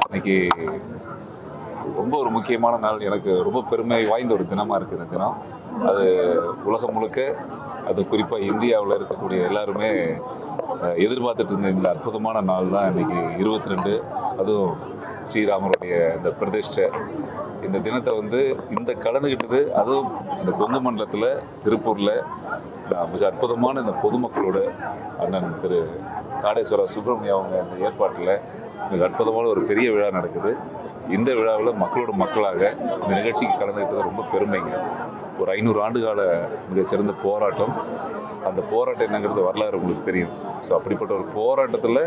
இன்னைக்கு ரொம்ப ஒரு முக்கியமான நாள். எனக்கு ரொம்ப பெருமை வாய்ந்த ஒரு தினமாக இருக்குது இந்த தினம். அது உலகம் முழுக்க, அது குறிப்பாக இந்தியாவில் இருக்கக்கூடிய எல்லாருமே எதிர்பார்த்துட்டு இருந்த இந்த அற்புதமான நாள் தான் இன்னைக்கு 22. அதுவும் ஸ்ரீராமருடைய இந்த பிரதிஷ்டை. இந்த தினத்தை இந்த கலந்துக்கிட்டது, அதுவும் இந்த கொங்கு மண்டலத்தில் திருப்பூரில் மிக அற்புதமான இந்த பொதுமக்களோட அண்ணன் திரு காடேஸ்வர சுப்பிரமணியம் அவங்க இந்த ஏற்பாட்டில் மிக அற்புதமான ஒரு பெரிய விழா நடக்குது. இந்த விழாவில் மக்களோட மக்களாக இந்த நிகழ்ச்சிக்கு கலந்துக்கிட்டது ரொம்ப பெருமைங்க. ஒரு 500 ஆண்டுகால மிக சிறந்த போராட்டம். அந்த போராட்டம் என்னங்கிறது வரலாறு உங்களுக்கு தெரியும். ஸோ அப்படிப்பட்ட ஒரு போராட்டத்தில்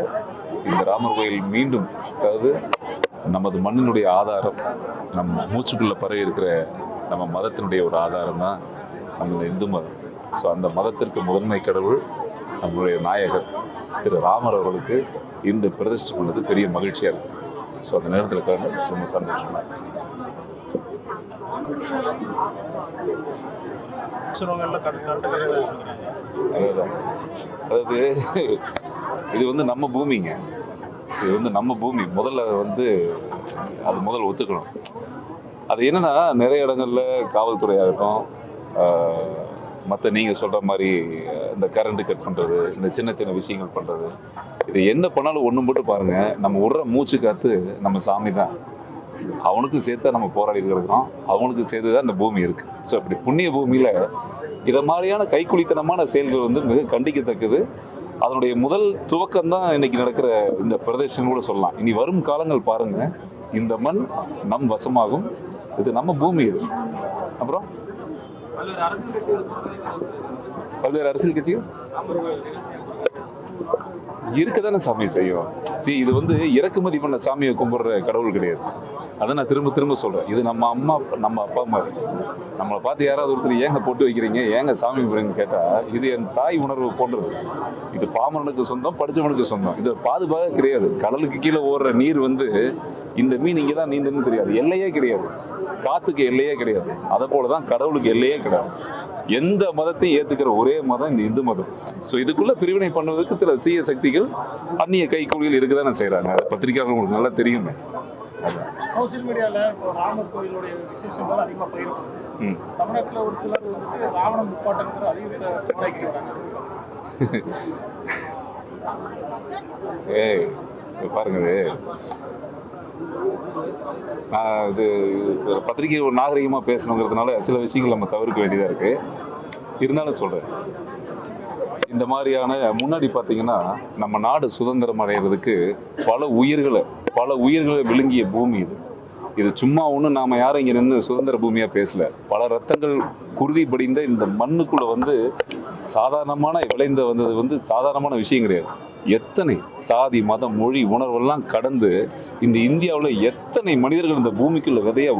இந்த ராமர் கோயில் மீண்டும், அதாவது நமது மண்ணினுடைய ஆதாரம், நம்ம மூச்சுக்குள்ளே பரவி இருக்கிற நம்ம மதத்தினுடைய ஒரு ஆதாரம் தான் நம்ம இந்த இந்து மதம். ஸோ அந்த மதத்திற்கு முதன்மை கடவுள் நம்மளுடைய நாயகர் திரு ராமர் அவர்களுக்கு இந்த பிரதிஷ்டை பண்ணது பெரிய மகிழ்ச்சியாக இருக்குது. ஸோ அந்த நேரத்தில் கலந்து ரொம்ப சந்தோஷமாக இருக்கு. அதாவது இது நம்ம பூமிங்க. இது நம்ம பூமி. முதல்ல அது முதல்ல ஒத்துக்கணும். அது என்னன்னா, நிறைய இடங்கள்ல காவல்துறையாகட்டும், மற்ற நீங்கள் சொல்கிற மாதிரி இந்த கரண்ட்டு கட் பண்ணுறது, இந்த சின்ன சின்ன விஷயங்கள் பண்ணுறது, இது என்ன பண்ணாலும் ஒன்று மட்டும் பாருங்கள், நம்ம விடுற மூச்சு காற்று நம்ம சாமி தான். அவனுக்கு சேர்த்தா நம்ம போராடிட்டு இருக்கிறோம். அவனுக்கு சேர்த்து தான் இந்த பூமி இருக்குது. ஸோ அப்படி புண்ணிய பூமியில் இதை மாதிரியான கைக்குலித்தனமான செயல்கள் மிக கண்டிக்கத்தக்கது. அதனுடைய முதல் துவக்கம் தான் இன்னைக்கு நடக்கிற இந்த பிரதேசம் கூட சொல்லலாம். இனி வரும் காலங்கள் பாருங்கள், இந்த மண் நம் வசமாகும். இது நம்ம பூமி. இது அப்புறம் பல்வேறு அரசியல் கட்சிகள் இருக்கதானே சாமி செய்யும். இது இறக்குமதி பண்ண சாமியை கும்பிடுற கடவுள் கிடையாது. அதை நான் திரும்ப திரும்ப சொல்கிறேன். இது நம்ம அப்பா அம்மா. நம்மளை பார்த்து யாராவது ஒருத்தர் ஏங்க போட்டு வைக்கிறீங்க, ஏங்க சாமி கும்பிடுறீங்கன்னு கேட்டால், இது என் தாய் உணர்வு போன்றது. இது பாமரனுக்கு சொந்தம், படித்தவனுக்கு சொந்தம். இது பாதுகாக்க கிடையாது. கடலுக்கு கீழே ஓடுற நீர் இந்த மீன் இங்கே தான் நீந்தன்னு தெரியாது. எல்லையே கிடையாது. காத்துக்கு எல்லையே கிடையாது. அதை போல தான் கடவுளுக்கு எல்லையே கிடையாது. எந்த மதத்தையும் ஏற்றுக்கிற ஒரே மதம் இந்த இந்து மதம். ஸோ இதுக்குள்ள பிரிவினை பண்ணுவதற்கு சில தீய சக்திகள், அந்நிய கைக்கூலிகள் இருக்க தானே செய்கிறாங்க. அதை பத்திரிகையாளர்கள் உங்களுக்கு நல்லா தெரியுமே. சோசியல் மீடியாவில் இப்போ ராமர் கோயிலுடைய விசேஷங்கள் அதிகமாக போயிருக்குது. தமிழ்நாட்டில் ஒரு சிலர் ராவணம் முப்பாட்டங்கிற அதிகத்தை பாருங்க, நான் இது பத்திரிகை ஒரு நாகரிகமாக பேசணுங்கிறதுனால சில விஷயங்கள் நம்ம தவிர்க்க வேண்டியதாக இருக்குது. இருந்தாலும் சொல்கிறேன், இந்த மாதிரியான முன்னாடி பார்த்தீங்கன்னா நம்ம நாடு சுதந்திரம் அடைகிறதுக்கு பல உயிர்களை விழுங்கிய பூமி இது சும்மா ஒன்றும் நாம் யாரும் இங்கே நின்று சுதந்திர பூமியாக பேசலை. பல ரத்தங்கள் குருதி படிந்த இந்த மண்ணுக்குள்ளே சாதாரணமான விளைந்த வந்தது சாதாரணமான விஷயம் கிடையாது. எத்தனை சாதி, மதம், மொழி, உணர்வெல்லாம் கடந்து இந்த இந்தியாவில் எத்தனை மனிதர்கள் இந்த பூமிக்குள்ள விதைய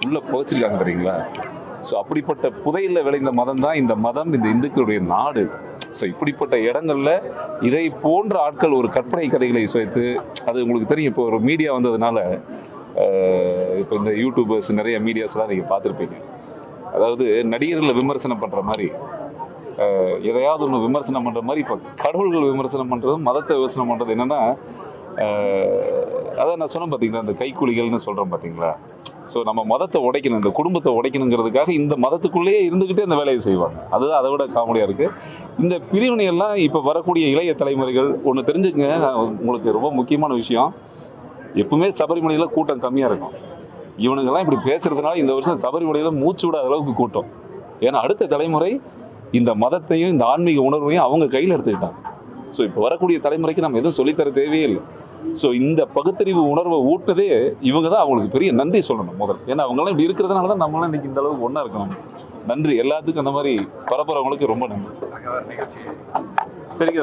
உள்ள புதைச்சிருக்காங்க தெரியுங்களா? ஸோ அப்படிப்பட்ட புதையில விளைந்த மதம் தான் இந்த மதம், இந்த இந்துக்களுடைய நாடு. ஸோ இப்படிப்பட்ட இடங்கள்ல இதை போன்ற ஆட்கள் ஒரு கற்பனை கதைகளை சேர்த்து, அது உங்களுக்கு தெரியும், இப்போ ஒரு மீடியா வந்ததுனால, இப்போ இந்த யூடியூபர்ஸ் நிறைய மீடியாஸ்லாம் நீங்கள் பார்த்துருப்பீங்க. அதாவது நடிகர்களை விமர்சனம் பண்ணுற மாதிரி, எதையாவது ஒன்று விமர்சனம் பண்ணுற மாதிரி, இப்போ கடவுள்கள் விமர்சனம் பண்ணுறதும் மதத்தை விமர்சனம் பண்ணுறது என்னென்னா, அதான் நான் சொன்னேன் பார்த்தீங்களா, இந்த கைக்கூலிகள்னு சொல்கிறோம் பார்த்தீங்களா. ஸோ நம்ம மதத்தை உடைக்கணும், இந்த குடும்பத்தை உடைக்கணுங்கிறதுக்காக இந்த மதத்துக்குள்ளேயே இருந்துக்கிட்டே இந்த வேலையை செய்வாங்க. அதுதான் அதை விட காமெடியாக இருக்குது. இந்த பிரிவினையெல்லாம் இப்போ வரக்கூடிய இளைய தலைமுறைகள் ஒன்று தெரிஞ்சுக்கங்க. உங்களுக்கு ரொம்ப முக்கியமான விஷயம், எப்பவுமே சபரிமலையில் கூட்டம் கம்மியாக இருக்கும். இவனுங்கெல்லாம் இப்படி பேசுறதுனால இந்த வருஷம் சபரிமலையில் மூச்சு விடாத அளவுக்கு கூட்டம். ஏன்னா அடுத்த தலைமுறை இந்த மதத்தையும் இந்த ஆன்மீக உணர்வையும் அவங்க கையில் எடுத்துக்கிட்டாங்க. ஸோ இப்போ வரக்கூடிய தலைமுறைக்கு நம்ம எதுவும் சொல்லித்தர தேவையே இல்லை. ஸோ இந்த பகுத்தறிவு உணர்வை ஊட்டினதே இவங்க தான். அவங்களுக்கு பெரிய நன்றி சொல்லணும் முதல். ஏன்னா அவங்களாம் இப்படி இருக்கிறதுனால தான் நம்மளாம் இன்னைக்கு இந்த அளவுக்கு ஒன்றா இருக்கணும். நன்றி எல்லாத்துக்கும். அந்த மாதிரி பரப்புறவங்களுக்கு ரொம்ப நன்றி. சரிங்க,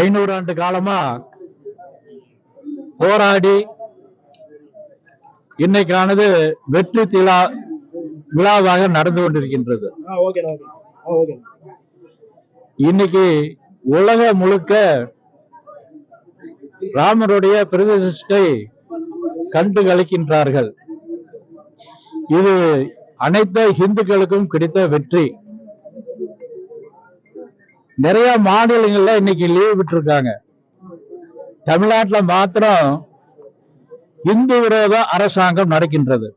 500 ஆண்டு காலமா போராடி இன்னைக்கானது வெற்றி விழாவாக நடந்து கொண்டிருக்கின்றது. இன்னைக்கு உலகம் முழுக்க ராமருடைய பிரதிஷ்டை கண்டு களிக்கின்றார்கள். இது அனைத்து இந்துக்களுக்கும் கிடைத்த வெற்றி. நிறைய மாநிலங்கள்ல இன்னைக்கு லீவ் விட்டுருக்காங்க. தமிழ்நாட்டில் மாத்திரம் இந்து விரோத அரசாங்கம் நடக்கின்றது.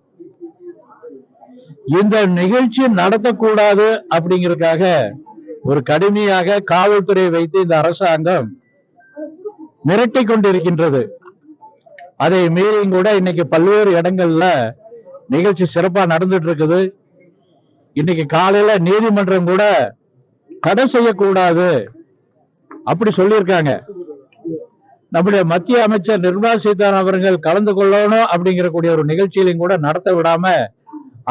இந்த நிகழ்ச்சி நடத்தக்கூடாது அப்படிங்கிறதுக்காக ஒரு கடுமையாக காவல்துறை வைத்து இந்த அரசாங்கம் மிரட்டி கொண்டிருக்கின்றது. அதை மீறியும் கூட இன்னைக்கு பல்வேறு இடங்கள்ல நிகழ்ச்சி சிறப்பா நடந்துட்டு இருக்குது. இன்னைக்கு காலையில நீதிமன்றம் கூட தடை செய்யக்கூடாது அப்படி சொல்லியிருக்காங்க. நம்முடைய மத்திய அமைச்சர் நிர்மலா சீதாராமன் அவர்கள் கலந்து கொள்ளணும் அப்படிங்கிற கூடிய ஒரு நிகழ்ச்சியிலையும் கூட நடத்த விடாம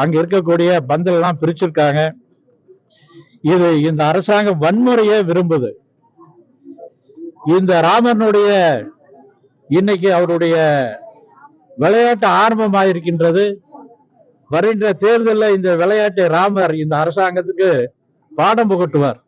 அங்க இருக்கக்கூடிய பந்தல் எல்லாம் பிரிச்சிருக்காங்க. இது இந்த அரசாங்கம் வன்முறையை விரும்புது. இந்த ராமனுடைய இன்னைக்கு அவருடைய விளையாட்டு ஆரம்பமாயிருக்கின்றது. வருகின்ற தேர்தலில் இந்த விளையாட்டை ராமர் இந்த அரசாங்கத்துக்கு பாடம் புகட்டுவார்.